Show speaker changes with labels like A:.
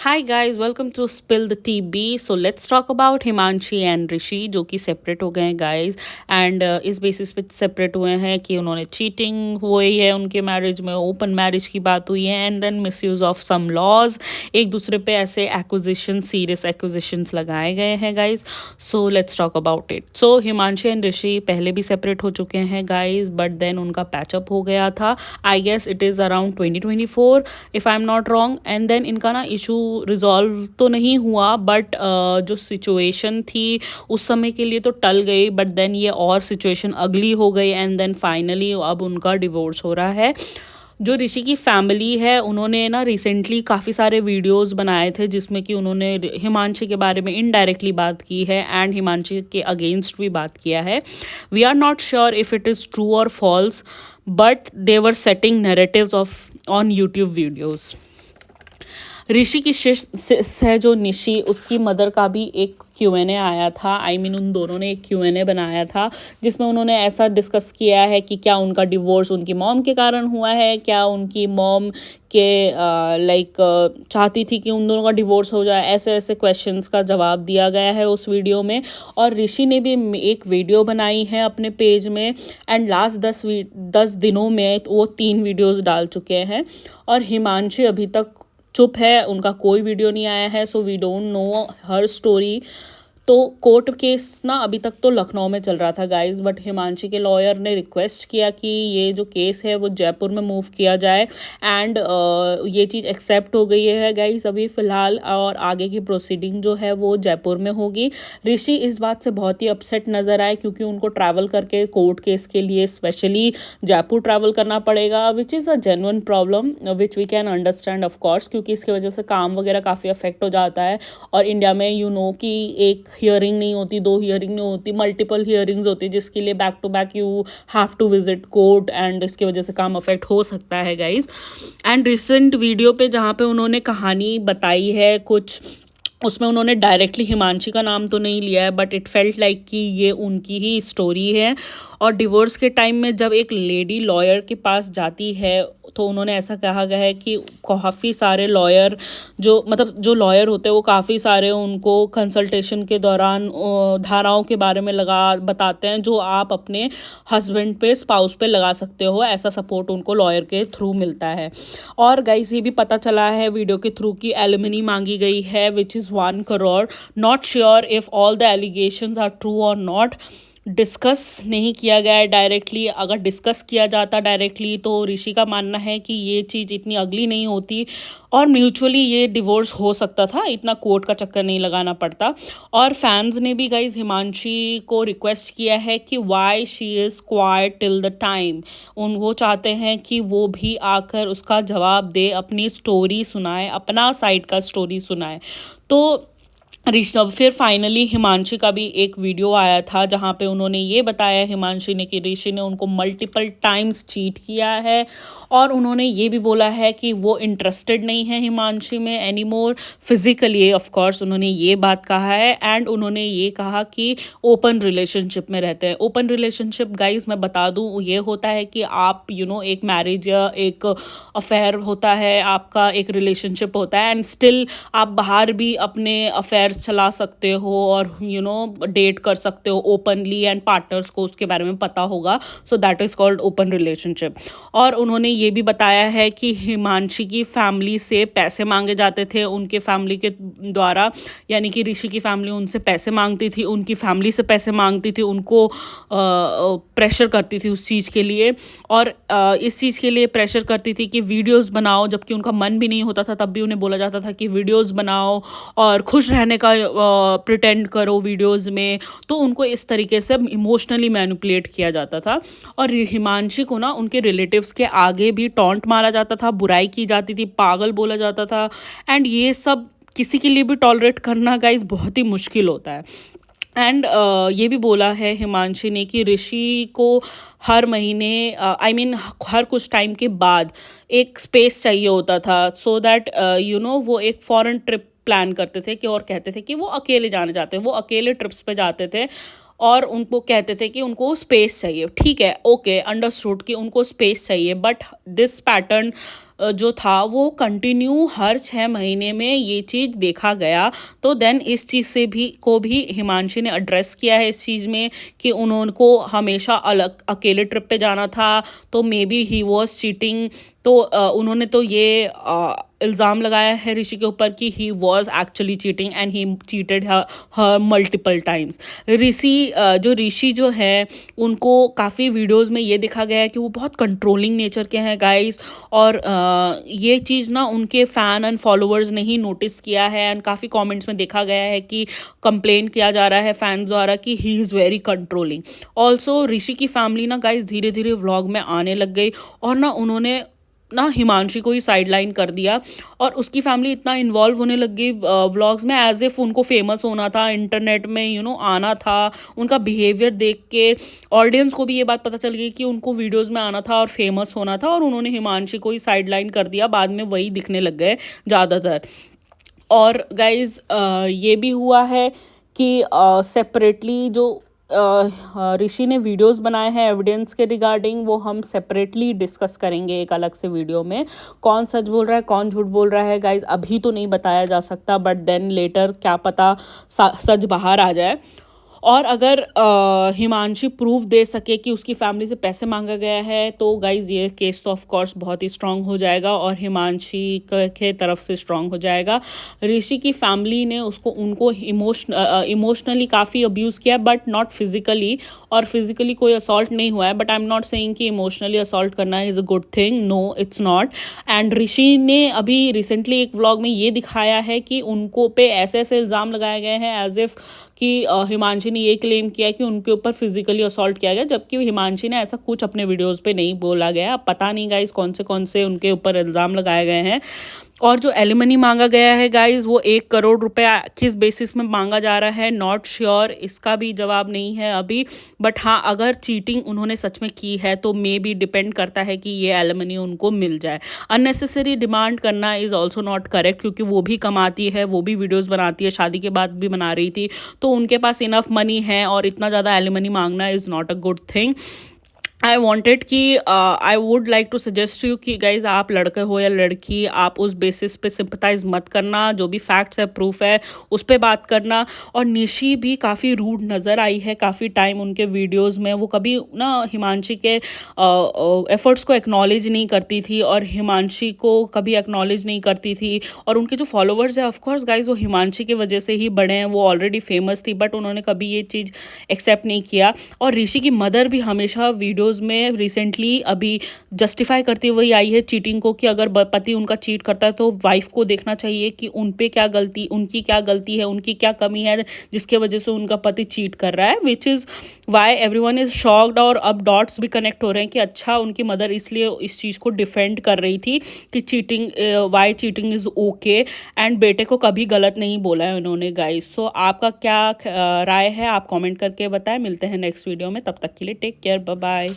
A: Hi guys, welcome to spill the tea B. So let's talk about Himanshi and Rishi, जो कि separate हो गए हैं गाइस। एंड इस बेसिस पे सेपरेट हुए हैं कि उन्होंने चीटिंग हुई है उनके मैरिज में, ओपन मैरिज की बात हुई है, and then misuse of some laws. एक दूसरे पे ऐसे एक्विजिशन, सीरियस एक्विजिशंस लगाए गए हैं guys. So let's talk about it. So Himanshi and Rishi पहले भी सेपरेट हो चुके हैं गाइस, बट देन उनका पैचअप हो गया था। I guess it is around 2024 if I am not wrong. And then इनका ना इशू रिजॉल्व तो नहीं हुआ, बट जो सिचुएशन थी उस समय के लिए तो टल गई, बट देन ये और सिचुएशन अगली हो गई, एंड देन फाइनली अब उनका डिवोर्स हो रहा है। जो ऋषि की फैमिली है उन्होंने ना रिसेंटली काफ़ी सारे वीडियोस बनाए थे जिसमें कि उन्होंने हिमांशी के बारे में इनडायरेक्टली बात की है एंड हिमांशी के अगेंस्ट भी बात किया है। We are not sure if it is true और false, but they were setting narratives of on YouTube videos. Rishi की शिष्य है जो निशी, उसकी मदर का भी एक Q&A आया था। उन दोनों ने एक Q&A बनाया था जिसमें उन्होंने ऐसा डिस्कस किया है कि क्या उनका डिवोर्स उनकी मॉम के कारण हुआ है, क्या उनकी मॉम के चाहती थी कि उन दोनों का डिवोर्स हो जाए। ऐसे ऐसे क्वेश्चंस का जवाब दिया गया है उस वीडियो में। और ऋषि ने भी एक वीडियो बनाई है अपने पेज में, एंड लास्ट 10 दिनों में वो 3 वीडियोज़ डाल चुके हैं। और हिमांशी अभी तक चुप है, उनका कोई वीडियो नहीं आया है। So we don't know her story. तो कोर्ट केस ना अभी तक तो लखनऊ में चल रहा था गाइस, बट हिमांशी के लॉयर ने रिक्वेस्ट किया कि ये जो केस है वो जयपुर में मूव किया जाए, एंड ये चीज़ एक्सेप्ट हो गई है गाइस अभी फ़िलहाल। और आगे की प्रोसीडिंग जो है वो जयपुर में होगी। ऋषि इस बात से बहुत ही अपसेट नज़र आए क्योंकि उनको ट्रैवल करके कोर्ट केस के लिए स्पेशली जयपुर ट्रैवल करना पड़ेगा, which is a genuine problem which we can understand of course, क्योंकि इसकी वजह से काम वगैरह काफ़ी अफेक्ट हो जाता है। और इंडिया में कि एक हियरिंग नहीं होती, 2 हियरिंग नहीं होती, मल्टीपल हियरिंग्स होती, जिसके लिए back to back you have to visit court, and इसकी वजह से काम अफेक्ट हो सकता है गाइज। एंड रिसेंट वीडियो पे जहाँ पे उन्होंने कहानी बताई है कुछ, उसमें उन्होंने डायरेक्टली हिमांशी का नाम तो नहीं लिया है, बट इट फेल्ट लाइक कि ये उनकी ही स्टोरी है। और डिवोर्स के टाइम में जब एक लेडी लॉयर के पास जाती है तो उन्होंने ऐसा कहा गया है कि काफ़ी सारे लॉयर जो लॉयर होते हैं वो काफ़ी सारे उनको कंसल्टेशन के दौरान धाराओं के बारे में बताते हैं जो आप अपने हस्बैंड पे, स्पाउस पे लगा सकते हो। ऐसा सपोर्ट उनको लॉयर के थ्रू मिलता है। और गाइस ये भी पता चला है वीडियो के थ्रू की एलिमनी मांगी गई है which is 1 crore. Not sure if all the allegations are true और नॉट। डिस्कस नहीं किया गया है डायरेक्टली। अगर डिस्कस किया जाता डायरेक्टली तो ऋषि का मानना है कि ये चीज़ इतनी अगली नहीं होती और म्यूचुअली ये डिवोर्स हो सकता था, इतना कोर्ट का चक्कर नहीं लगाना पड़ता। और फैंस ने भी गाइज हिमांशी को रिक्वेस्ट किया है कि why she is quite till the time. वो चाहते हैं कि वो भी आकर उसका जवाब दे, अपनी स्टोरी सुनाए, अपना साइड का स्टोरी सुनाए। तो ऋषभ फिर फाइनली हिमांशी का भी एक वीडियो आया था जहाँ पे उन्होंने ये बताया हिमांशी ने कि ऋषि ने उनको मल्टीपल टाइम्स चीट किया है। और उन्होंने ये भी बोला है कि वो इंटरेस्टेड नहीं है हिमांशी में any more physically. Of course उन्होंने ये बात कहा है, एंड उन्होंने ये कहा कि ओपन रिलेशनशिप में रहते हैं। ओपन रिलेशनशिप गाइज मैं बता दूँ ये होता है कि आप एक मैरिज या एक अफेयर होता है, आपका एक रिलेशनशिप होता है, एंड स्टिल आप बाहर भी अपने अफेयर्स चला सकते हो और डेट कर सकते हो ओपनली, एंड पार्टनर्स को उसके बारे में पता होगा। So that is called open relationship. और उन्होंने ये भी बताया है कि हिमांशी की फैमिली से पैसे मांगे जाते थे उनके फैमिली के द्वारा, यानी कि ऋषि की फैमिली उनसे पैसे मांगती थी, उनकी फैमिली से पैसे मांगती थी, उनको प्रेशर करती थी उस चीज़ के लिए। और इस चीज़ के लिए प्रेशर करती थी कि वीडियोस बनाओ, जबकि उनका मन भी नहीं होता था तब भी उन्हें बोला जाता था कि वीडियोस बनाओ और खुश रहने का प्रिटेंड करो वीडियोस में। तो उनको इस तरीके से इमोशनली मैनिपुलेट किया जाता था। और हिमांशी को ना उनके रिलेटिव्स के आगे भी टॉन्ट मारा जाता था, बुराई की जाती थी, पागल बोला जाता था। एंड ये सब किसी के लिए भी टॉलरेट करना गाइस बहुत ही मुश्किल होता है। एंड ये भी बोला है हिमांशी ने कि ऋषि को हर महीने हर कुछ टाइम के बाद एक स्पेस चाहिए होता था, सो दैट वो एक फॉरेन ट्रिप प्लान करते थे कि और कहते थे कि वो अकेले जाने जाते हैं, वो अकेले ट्रिप्स पे जाते थे। और उनको कहते थे कि उनको स्पेस चाहिए। ठीक है, ओके, अंडरस्टूड कि उनको स्पेस चाहिए, बट दिस पैटर्न जो था वो कंटिन्यू हर 6 महीने में ये चीज़ देखा गया। तो देन इस चीज़ से भी हिमांशी ने एड्रेस किया है इस चीज़ में कि उनको हमेशा अलग अकेले ट्रिप पे जाना था, तो may be he was cheating. तो उन्होंने तो ये इल्ज़ाम लगाया है ऋषि के ऊपर कि he was actually cheating and he cheated her multiple times. जो ऋषि जो है उनको काफ़ी वीडियोज़ में ये देखा गया है कि वो बहुत कंट्रोलिंग नेचर के हैं गाइज़। और ये चीज़ ना उनके फ़ैन एंड फॉलोअर्स ने ही नोटिस किया है एंड काफ़ी कमेंट्स में देखा गया है कि कंप्लेन किया जा रहा है फैंस द्वारा कि he is very controlling. Also Rishi की फैमिली ना गाइज़ धीरे-धीरे व्लॉग में आने लग गई और ना उन्होंने ना हिमांशी को ही साइडलाइन कर दिया और उसकी फैमिली इतना इन्वॉल्व होने लग गई व्लॉग्स में एज़ इफ़ उनको फेमस होना था, इंटरनेट में आना था। उनका बिहेवियर देख के ऑडियंस को भी ये बात पता चल गई कि उनको वीडियोज़ में आना था और फेमस होना था और उन्होंने हिमांशी को ही साइडलाइन कर दिया। बाद में वही दिखने लग गए ज़्यादातर। और गाइज़ ये भी हुआ है कि सेपरेटली जो ऋषि ने वीडियोस बनाए हैं एविडेंस के रिगार्डिंग, वो हम सेपरेटली डिस्कस करेंगे एक अलग से वीडियो में। कौन सच बोल रहा है कौन झूठ बोल रहा है गाइज़ अभी तो नहीं बताया जा सकता, बट देन लेटर क्या पता सच बाहर आ जाए। और अगर हिमांशी प्रूफ दे सके कि उसकी फैमिली से पैसे मांगा गया है तो गाइज़ ये केस तो ऑफ कोर्स बहुत ही स्ट्रांग हो जाएगा और हिमांशी के तरफ से स्ट्रांग हो जाएगा। ऋषि की फैमिली ने उनको इमोशनली काफ़ी अब्यूज़ किया बट नॉट फिजिकली, और फिजिकली कोई असॉल्ट नहीं हुआ है। But I am not saying कि इमोशनली असॉल्ट करना is a good thing, no it's not. And Rishi ने अभी रिसेंटली एक व्लॉग में ये दिखाया है कि उनको पे ऐसे ऐसे इल्ज़ाम लगाए गए हैं एज इफ़ कि हिमांशी ने ये क्लेम किया कि उनके ऊपर फिजिकली असॉल्ट किया गया, जबकि हिमांशी ने ऐसा कुछ अपने वीडियोस पे नहीं बोला गया। अब पता नहीं गाइस कौन से उनके ऊपर इल्ज़ाम लगाए गए हैं। और जो एलिमनी मांगा गया है गाइस वो 1 करोड़ रुपया किस बेसिस में मांगा जा रहा है नॉट श्योर, इसका भी जवाब नहीं है अभी। बट हाँ, अगर चीटिंग उन्होंने सच में की है तो मे बी डिपेंड करता है कि ये एलिमनी उनको मिल जाए। अननेसेसरी डिमांड करना इज़ ऑल्सो नॉट करेक्ट, क्योंकि वो भी कमाती है, वो भी वीडियोज़ बनाती है, शादी के बाद भी बना रही थी, तो उनके पास इनफ मनी है और इतना ज़्यादा एलिमनी मांगना is not a good thing. I wanted कि I would like to suggest you कि गाइज आप लड़के हो या लड़की, आप उस बेसिस पे सिंपथाइज मत करना। जो भी फैक्ट्स है प्रूफ है उस पर बात करना। और निशी भी काफ़ी रूड नज़र आई है काफ़ी टाइम उनके वीडियोस में। वो कभी ना हिमांशी के एफर्ट्स को एक्नॉलेज नहीं करती थी और हिमांशी को कभी एक्नॉलेज नहीं करती थी। और उनके जो फॉलोअर्स है ऑफकोर्स गाइज वो हिमांशी की वजह से ही बड़े हैं, वो ऑलरेडी फेमस थी, बट उन्होंने कभी ये चीज़ एक्सेप्ट नहीं किया। और ऋषि की मदर भी हमेशा वीडियोस में रिसेंटली अभी जस्टिफाई करती हुई आई है चीटिंग को, कि अगर पति उनका चीट करता है तो वाइफ को देखना चाहिए कि उनकी क्या गलती है, उनकी क्या कमी है जिसके वजह से उनका पति चीट कर रहा है, which is why everyone is shocked. और अब डॉट्स भी कनेक्ट हो रहे हैं कि अच्छा उनकी मदर इसलिए इस चीज़ को डिफेंड कर रही थी कि why cheating is okay, and बेटे को कभी गलत नहीं बोला है उन्होंने गाइस। सो आपका क्या राय है, आप कमेंट करके बताएं। मिलते हैं नेक्स्ट वीडियो में, तब तक के लिए टेक केयर, बाय बाय।